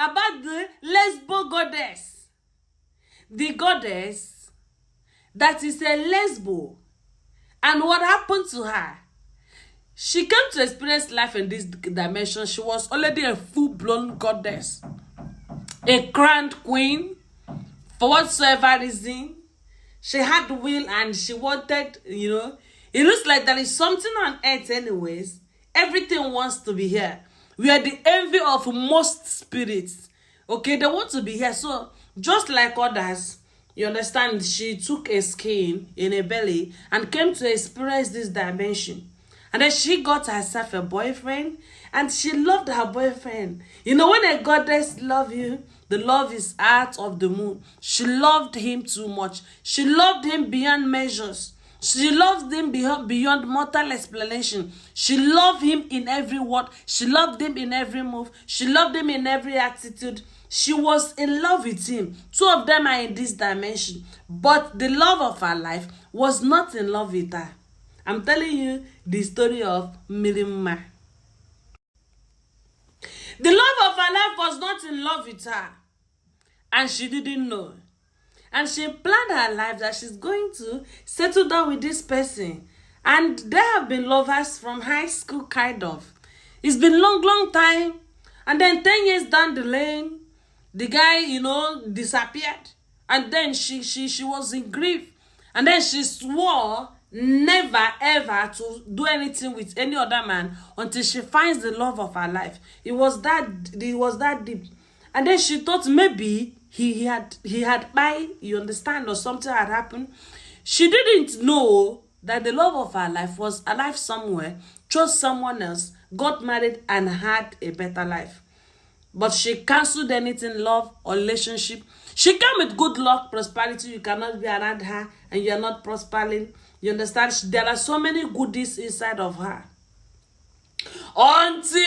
about the lesbo goddess. The goddess that is a lesbo. And what happened to her? She came to experience life in this dimension. She was already a full-blown goddess. A crowned queen. For whatsoever reason. She had the will and she wanted, it looks like there is something on earth anyways. Everything wants to be here. We are the envy of most spirits. Okay, they want to be here. So, just like others, you understand, she took a skin in a belly and came to experience this dimension. And then she got herself a boyfriend and she loved her boyfriend. You know, when a goddess loves you, the love is out of the moon. She loved him too much. She loved him beyond measures. She loved him beyond mortal explanation. She loved him in every word. She loved him in every move. She loved him in every attitude. She was in love with him. Two of them are in this dimension. But the love of her life was not in love with her. I'm telling you the story of Mirimma. The love of her life was not in love with her. And she didn't know. And she planned her life that she's going to settle down with this person. And they have been lovers from high school, kind of. It's been long time. And then 10 years down the lane, the guy, disappeared. And then she was in grief. And then she swore never ever to do anything with any other man until she finds the love of her life. It was that deep. And then she thought maybe he had by, you understand, or something had happened. She didn't know that the love of her life was alive somewhere, chose someone else, got married and had a better life. But she cancelled anything, love or relationship. She came with good luck, prosperity. You cannot be around her and you're not prospering. You understand? There are so many goodies inside of her. Until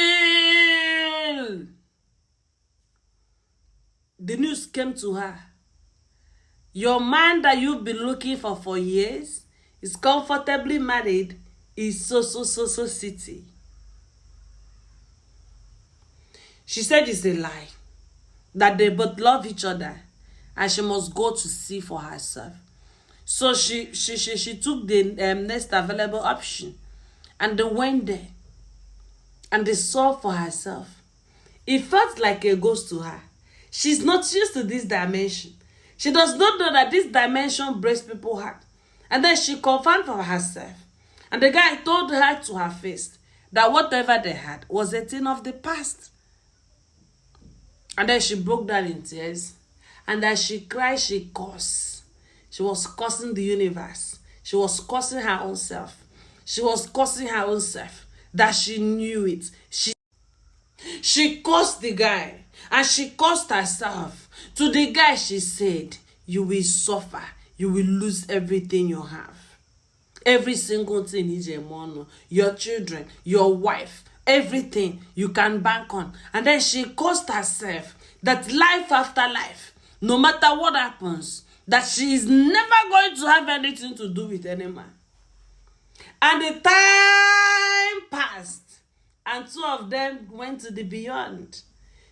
the news came to her. Your man that you've been looking for years is comfortably married in so city. She said it's a lie. That they both love each other. And she must go to see for herself. So she took the next available option. And they went there. And they saw for herself. It felt like a ghost to her. She's not used to this dimension. She does not know that this dimension breaks people's heart. And then she confirmed for herself. And the guy told her to her face that whatever they had was a thing of the past. And then she broke down in tears. And as she cried, she cursed. She was cursing the universe. She was cursing her own self. She was cursing her own self. That she knew it. She cursed the guy. And she cursed herself. To the guy she said, you will suffer. You will lose everything you have. Every single thing is a mono. Your children, your wife, everything you can bank on. And then she cursed herself that life after life, no matter what happens, that she is never going to have anything to do with any man. And the time passed, and two of them went to the beyond.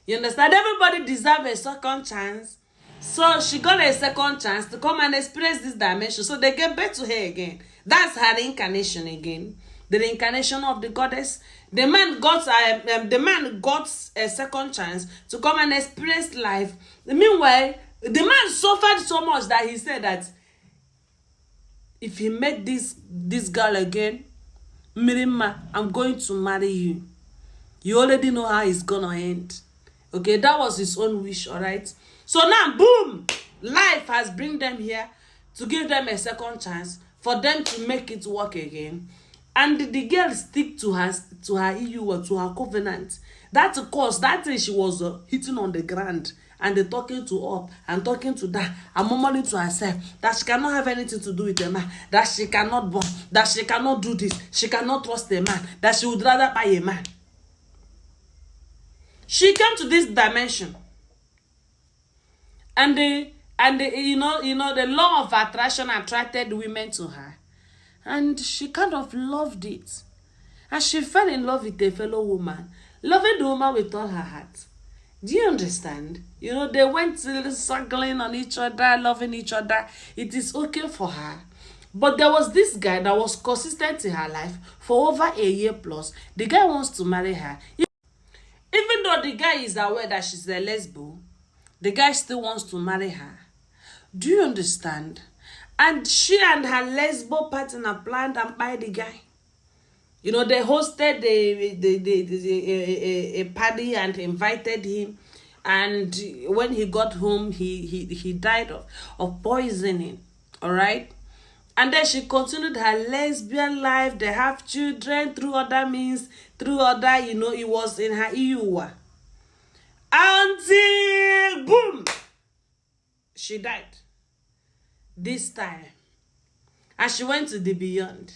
You understand? Everybody deserves a second chance. So she got a second chance to come and experience this dimension. So they gave birth to her again. That's her reincarnation again. The reincarnation of the goddess. The man got a second chance to come and experience life. Meanwhile, the man suffered so much that he said that if he met this girl again, Mirimma, I'm going to marry you. You already know how it's gonna end. Okay, that was his own wish, alright? So now, boom! Life has bring them here to give them a second chance for them to make it work again. And the girl stick to her EU or to her covenant. That's of course, that thing she was hitting on the ground and talking to up and talking to that and murmuring to herself that she cannot have anything to do with a man, that she cannot born, that she cannot do this, she cannot trust a man, that she would rather buy a man. She came to this dimension, and the law of attraction attracted women to her, and she kind of loved it, and she fell in love with a fellow woman, loving the woman with all her heart. Do you understand? You know, they went circling on each other, loving each other. It is okay for her. But there was this guy that was consistent in her life for over a year plus. The guy wants to marry her. Even though the guy is aware that she's a lesbian, the guy still wants to marry her. Do you understand? And she and her lesbian partner planned and buy the guy. You know, they hosted a party and invited him. And when he got home, he died of poisoning. All right? And then she continued her lesbian life. They have children through other means, through other, you know, it was in her EU. Until, boom, she died. This time. And she went to the beyond.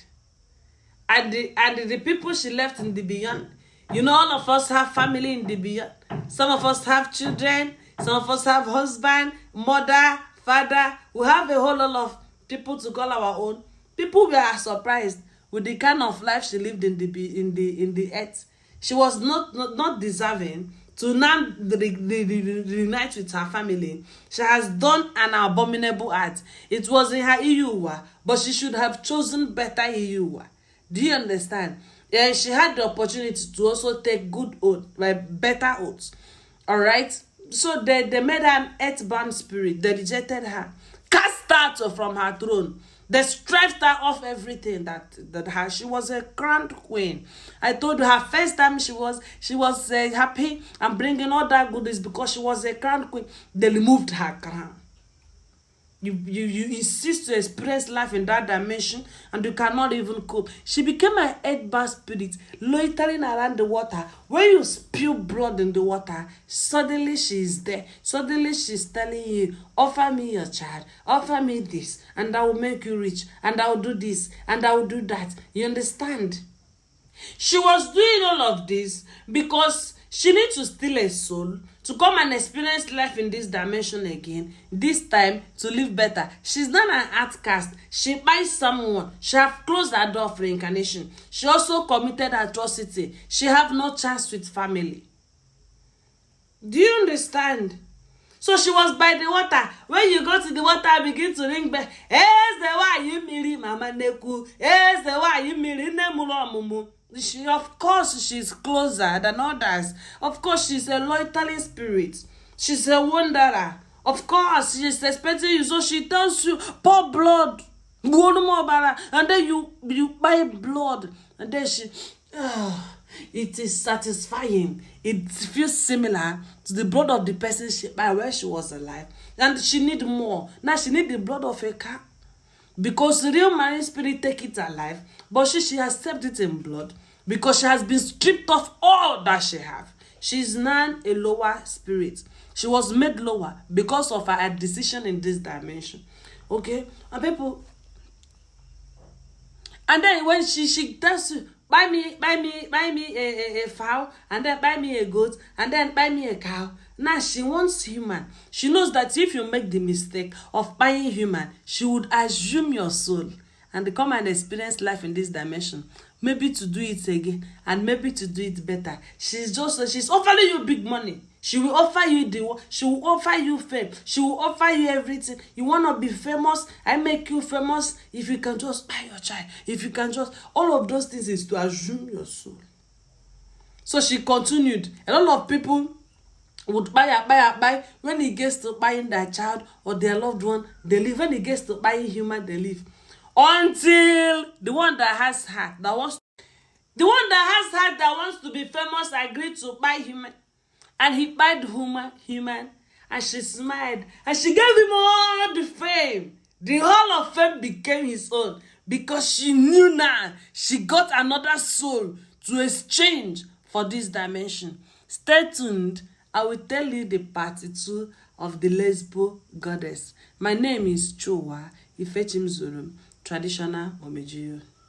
And the people she left in the beyond, you know, all of us have family in the beyond. Some of us have children. Some of us have husband, mother, father. We have a whole lot of people to call our own. People were surprised with the kind of life she lived in the earth. She was not deserving to now reunite with her family. She has done an abominable act. It was in her EU, but she should have chosen better EU. Do you understand? Yeah, she had the opportunity to also take good oath, like better oaths. All right. So they made her an earthbound spirit. They rejected her, cast her from her throne. They stripped her of everything that her. She was a crowned queen. I told you her first time she was happy and bringing all that goodies because she was a crowned queen. They removed her crown. You insist to experience life in that dimension and you cannot even cope. She became an earthbound spirit loitering around the water. When you spill blood in the water, suddenly she is there. Suddenly she's telling you, offer me your child, offer me this, and I will make you rich, and I will do this, and I will do that. You understand? She was doing all of this because she needs to steal a soul to come and experience life in this dimension again, this time to live better. She's not an outcast. She buys someone. She have closed her door for reincarnation. She also committed atrocity. She have no chance with family. Do you understand? So she was by the water. When you go to the water, begin to ring bell. Why you miri mama neku? Why you miri nemulo mumu? She, of course, she's closer than others. Of course, she's a loitering spirit. She's a wanderer. Of course, she's expecting you. So she tells you, pour blood. And then you buy blood. And then she, it is satisfying. It feels similar to the blood of the person she buy when she was alive. And she need more. Now she need the blood of a cat. Because the real marine spirit take it alive, but she has stepped it in blood because she has been stripped of all that she have. She is now a lower spirit. She was made lower because of her decision in this dimension. Okay? And people, and then when she tells you, buy me a fowl, and then buy me a goat, and then buy me a cow. Now she wants human. She knows that if you make the mistake of buying human, she would assume your soul and come and experience life in this dimension. Maybe to do it again and maybe to do it better. She's offering you big money. She will offer you she will offer you fame. She will offer you everything. You want to be famous? I make you famous. If you can just buy your child. If you can just, all of those things is to assume your soul. So she continued. A lot of people would buy. When it gets to buying their child or their loved one, they leave. When it gets to buying human, they leave. Until the one that has heart, that wants to be famous, agreed to buy human. And he bought human, and she smiled, and she gave him all the fame. The whole of fame became his own because she knew now she got another soul to exchange for this dimension. Stay tuned. I will tell you the part 2 of the lesbo goddess. My name is Chowa Ifechimzuru, traditional Omejiyo.